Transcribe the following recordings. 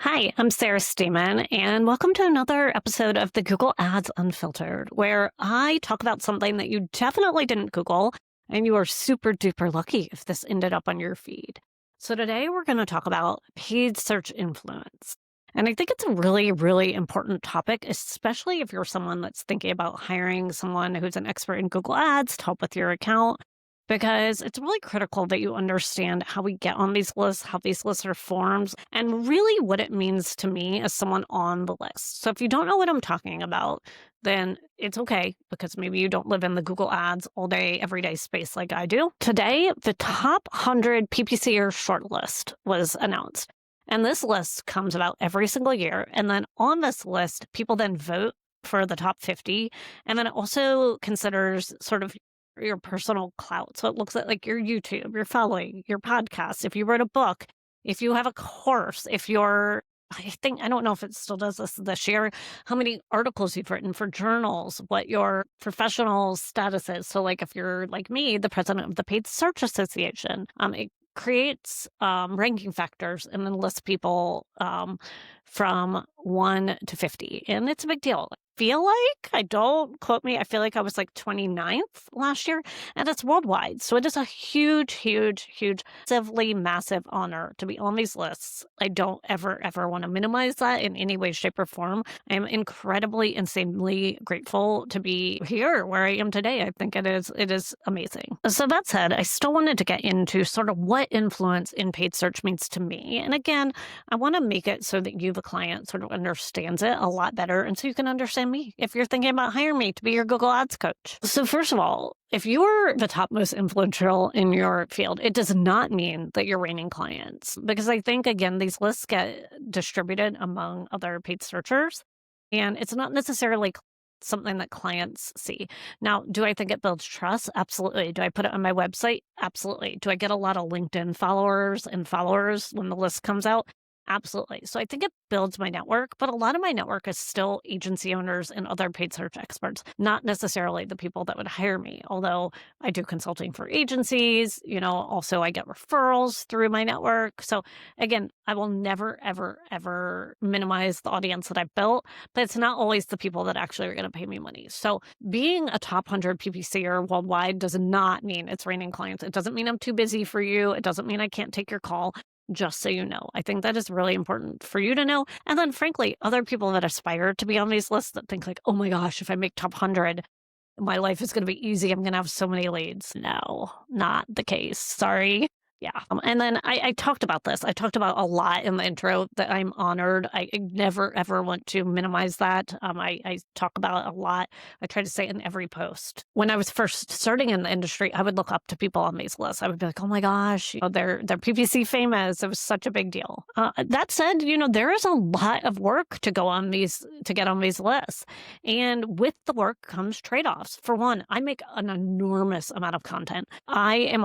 Hi, I'm Sarah Stemen, and welcome to another episode of the Google Ads Unfiltered, where I talk about something that you definitely didn't Google, and you are super duper lucky if this ended up on your feed. So today we're going to talk about paid search influence. And I think it's a really, really important topic, especially if you're someone that's thinking about hiring someone who's an expert in Google Ads to help with your account, because it's really critical that you understand how we get on these lists, how these lists are formed, and really what it means to me as someone on the list. So if you don't know what I'm talking about, then it's okay, because maybe you don't live in the Google Ads all day, everyday space like I do. Today, the top 100 PPCer shortlist was announced. And this list comes about every single year. And then on this list, people then vote for the top 50. And then it also considers sort of your personal clout. So it looks at like your YouTube, your following, your podcast, if you wrote a book, if you have a course, if you're, I don't know if it still does this year, how many articles you've written for journals, what your professional status is. So like if you're like me, the president of the Paid Search Association, it creates ranking factors and then lists people from 1 to 50. And it's a big deal. Don't quote me, I feel like I was like 29th last year, and it's worldwide. So it is a huge, huge, huge, massive honor to be on these lists. I don't ever want to minimize that in any way, shape, or form. I'm incredibly, insanely grateful to be here where I am today. I think it is amazing. So that said, I still wanted to get into sort of what influence in paid search means to me. And again, I want to make it so that you, the client, sort of understands it a lot better, and so you can understand me if you're thinking about hiring me to be your Google Ads coach. So first of all, if you're the top most influential in your field, it does not mean that you're reigning clients, because I think, again, these lists get distributed among other paid searchers, and it's not necessarily something that clients see. Now, do I think it builds trust? Absolutely. Do I put it on my website? Absolutely. Do I get a lot of LinkedIn followers when the list comes out? Absolutely. So I think it builds my network, but a lot of my network is still agency owners and other paid search experts, not necessarily the people that would hire me. Although I do consulting for agencies, also I get referrals through my network. So again, I will never, ever minimize the audience that I've built, but it's not always the people that actually are going to pay me money. So being a top 100 PPCer worldwide does not mean it's raining clients. It doesn't mean I'm too busy for you. It doesn't mean I can't take your call. Just so you know, I think that is really important for you to know. And then frankly, other people that aspire to be on these lists that think like, oh my gosh, if I make top 100, my life is going to be easy. I'm going to have so many leads. No, not the case. Sorry. Yeah. And then I talked about this. I talked about a lot in the intro that I'm honored. I never, ever want to minimize that. I talk about it a lot. I try to say it in every post. When I was first starting in the industry, I would look up to people on these lists. I would be like, oh my gosh, they're PPC famous. It was such a big deal. That said, there is a lot of work to get on these lists. And with the work comes trade-offs. For one, I make an enormous amount of content. I am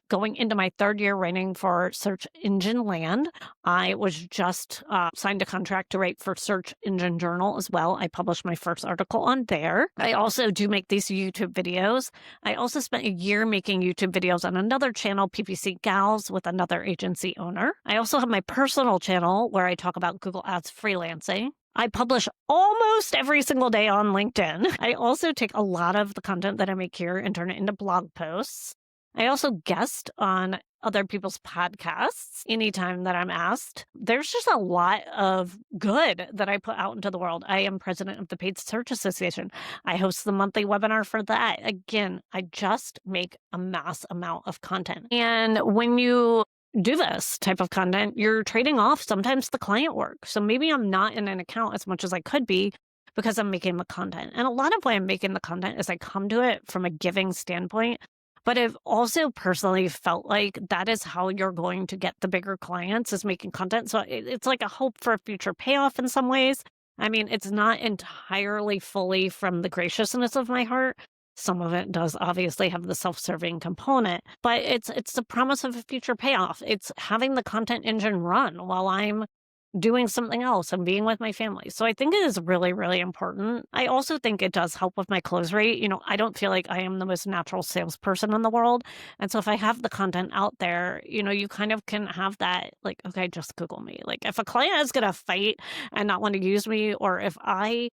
going into my third year writing for Search Engine Land. I was just signed a contract to write for Search Engine Journal as well. I published my first article on there. I also do make these YouTube videos. I also spent a year making YouTube videos on another channel, PPC Gals, with another agency owner. I also have my personal channel where I talk about Google Ads freelancing. I publish almost every single day on LinkedIn. I also take a lot of the content that I make here and turn it into blog posts. I also guest on other people's podcasts anytime that I'm asked. There's just a lot of good that I put out into the world. I am president of the Paid Search Association. I host the monthly webinar for that. Again, I just make a mass amount of content. And when you do this type of content, you're trading off sometimes the client work. So maybe I'm not in an account as much as I could be because I'm making the content. And a lot of why I'm making the content is I come to it from a giving standpoint. But I've also personally felt like that is how you're going to get the bigger clients, is making content. So it's like a hope for a future payoff in some ways. I mean, it's not entirely fully from the graciousness of my heart. Some of it does obviously have the self-serving component, but it's the promise of a future payoff. It's having the content engine run while I'm doing something else and being with my family. So I think it is really, really important. I also think it does help with my close rate. I don't feel like I am the most natural salesperson in the world. And so if I have the content out there, you kind of can have that like, okay, just Google me. Like if a client is going to fight and not want to use me, or if I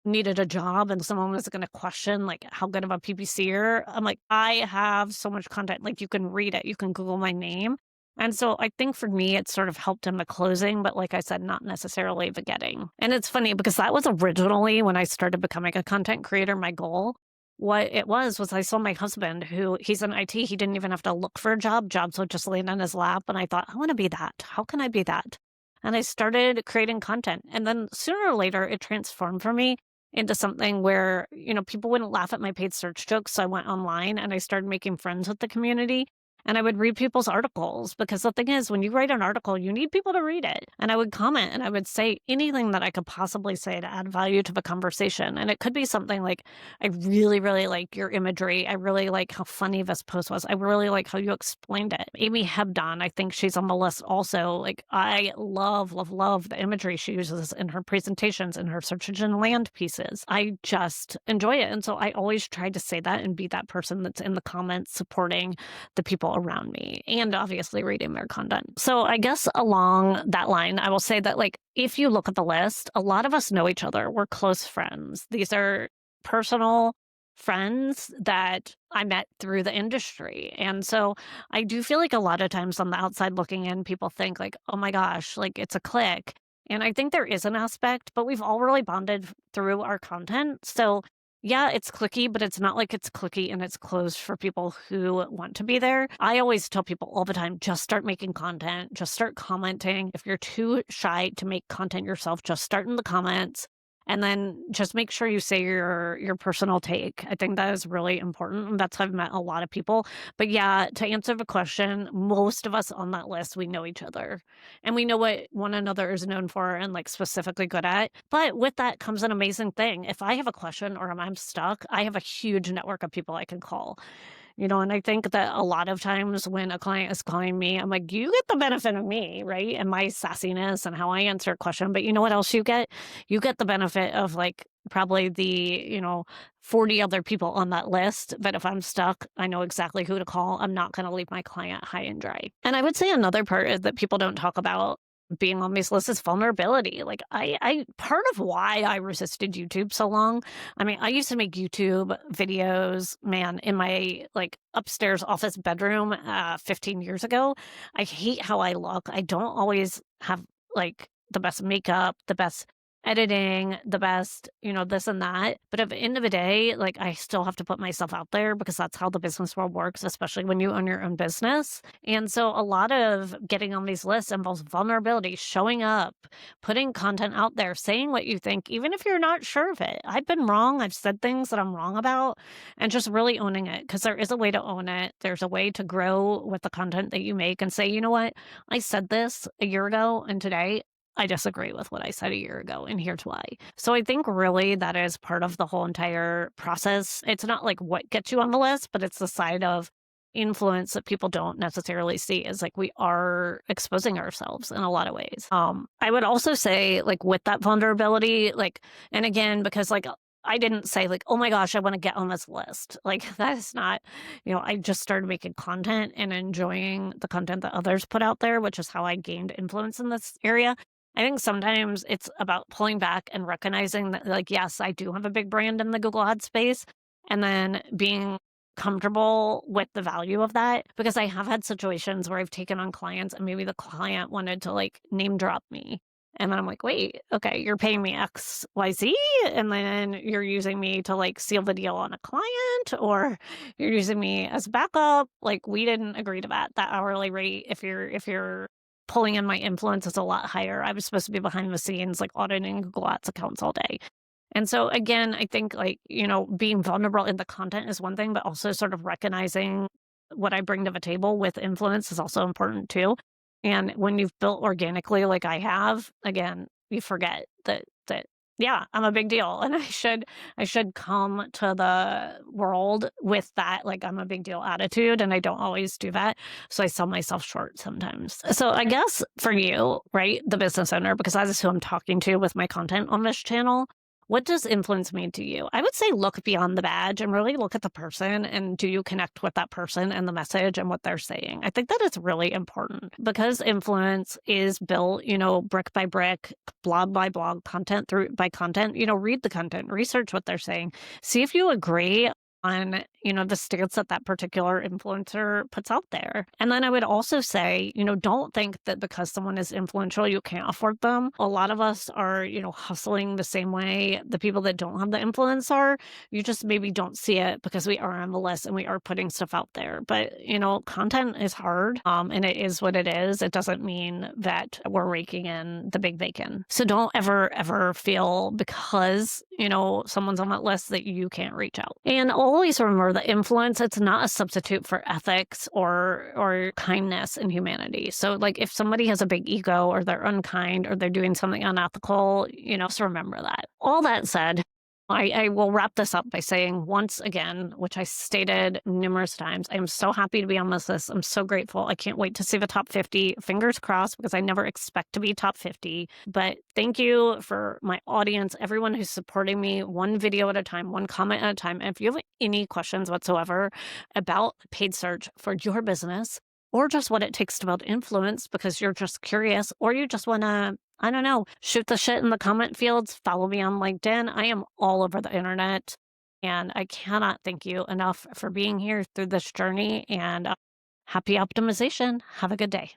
needed a job and someone was going to question like how good of a PPCer, I'm like, I have so much content. Like you can read it, you can Google my name. And so I think for me, it sort of helped in the closing, but like I said, not necessarily the getting. And it's funny because that was originally when I started becoming a content creator, my goal. What it was I saw my husband, who he's in IT. He didn't even have to look for a job. Jobs would just land on his lap. And I thought, I want to be that. How can I be that? And I started creating content. And then sooner or later, it transformed for me into something where, people wouldn't laugh at my paid search jokes. So I went online and I started making friends with the community. And I would read people's articles because the thing is, when you write an article, you need people to read it. And I would comment and I would say anything that I could possibly say to add value to the conversation. And it could be something like, I really, really like your imagery. I really like how funny this post was. I really like how you explained it. Amy Hebdon, I think she's on the list also. Like I love, love, love the imagery she uses in her presentations and her search engine land pieces. I just enjoy it. And so I always try to say that and be that person that's in the comments supporting the people around me and obviously reading their content. So I guess along that line, I will say that like, if you look at the list, a lot of us know each other. We're close friends. These are personal friends that I met through the industry. And so I do feel like a lot of times on the outside looking in, people think like, oh my gosh, like it's a clique. And I think there is an aspect, but we've all really bonded through our content. So yeah, it's clicky, but it's not like it's clicky and it's closed for people who want to be there. I always tell people all the time, just start making content, just start commenting. If you're too shy to make content yourself, just start in the comments. And then just make sure you say your personal take. I think that is really important. And that's how I've met a lot of people. But yeah, to answer the question, most of us on that list, we know each other and we know what one another is known for and like specifically good at. But with that comes an amazing thing. If I have a question or I'm stuck, I have a huge network of people I can call. And I think that a lot of times when a client is calling me, I'm like, you get the benefit of me, right? And my sassiness and how I answer a question. But you know what else you get? You get the benefit of like probably the, 40 other people on that list that if I'm stuck, I know exactly who to call. I'm not going to leave my client high and dry. And I would say another part is that people don't talk about being on these lists is vulnerability. Like I part of why I resisted YouTube so long. I mean, I used to make YouTube videos, man, in my like upstairs office bedroom 15 years ago. I hate how I look. I don't always have like the best makeup, the best editing, the best, this and that. But at the end of the day, like I still have to put myself out there because that's how the business world works, especially when you own your own business. And so a lot of getting on these lists involves vulnerability, showing up, putting content out there, saying what you think, even if you're not sure of it. I've been wrong. I've said things that I'm wrong about and just really owning it because there is a way to own it. There's a way to grow with the content that you make and say, you know what? I said this a year ago and today I disagree with what I said a year ago, and here's why. So I think really that is part of the whole entire process. It's not like what gets you on the list, but it's the side of influence that people don't necessarily see is like we are exposing ourselves in a lot of ways. I would also say like with that vulnerability, like, and again, because like I didn't say like, oh my gosh, I want to get on this list. Like that is not, I just started making content and enjoying the content that others put out there, which is how I gained influence in this area. I think sometimes it's about pulling back and recognizing that, like, yes, I do have a big brand in the Google Ads space, and then being comfortable with the value of that. Because I have had situations where I've taken on clients and maybe the client wanted to like name drop me. And then I'm like, wait, okay, you're paying me X, Y, Z, and then you're using me to like seal the deal on a client, or you're using me as backup. Like we didn't agree to that. That hourly rate, if you're pulling in my influence is a lot higher. I was supposed to be behind the scenes, like auditing Google Ads accounts all day. And so again, I think like, being vulnerable in the content is one thing, but also sort of recognizing what I bring to the table with influence is also important too. And when you've built organically like I have, again, you forget that Yeah, I'm a big deal, and I should come to the world with that, like, I'm a big deal attitude, and I don't always do that, so I sell myself short sometimes. So I guess for you, right, the business owner, because that is who I'm talking to with my content on this channel, what does influence mean to you? I would say look beyond the badge and really look at the person, and do you connect with that person and the message and what they're saying? I think that is really important because influence is built, brick by brick, blog by blog, content through by content. Read the content, research what they're saying, see if you agree on, the stance that that particular influencer puts out there. And then I would also say, don't think that because someone is influential, you can't afford them. A lot of us are, hustling the same way the people that don't have the influence are. You just maybe don't see it because we are on the list and we are putting stuff out there. But, content is hard, and it is what it is. It doesn't mean that we're raking in the big bacon. So don't ever feel because, someone's on that list that you can't reach out. And always remember that influence, it's not a substitute for ethics or kindness and humanity. So like if somebody has a big ego or they're unkind or they're doing something unethical, just remember that. All that said, I will wrap this up by saying once again, which I stated numerous times, I am so happy to be on this list. I'm so grateful. I can't wait to see the top 50. Fingers crossed, because I never expect to be top 50. But thank you for my audience, everyone who's supporting me one video at a time, one comment at a time. And if you have any questions whatsoever about paid search for your business, or just what it takes to build influence because you're just curious, or you just want to, I don't know, shoot the shit in the comment fields, follow me on LinkedIn. I am all over the internet, and I cannot thank you enough for being here through this journey, and happy optimization. Have a good day.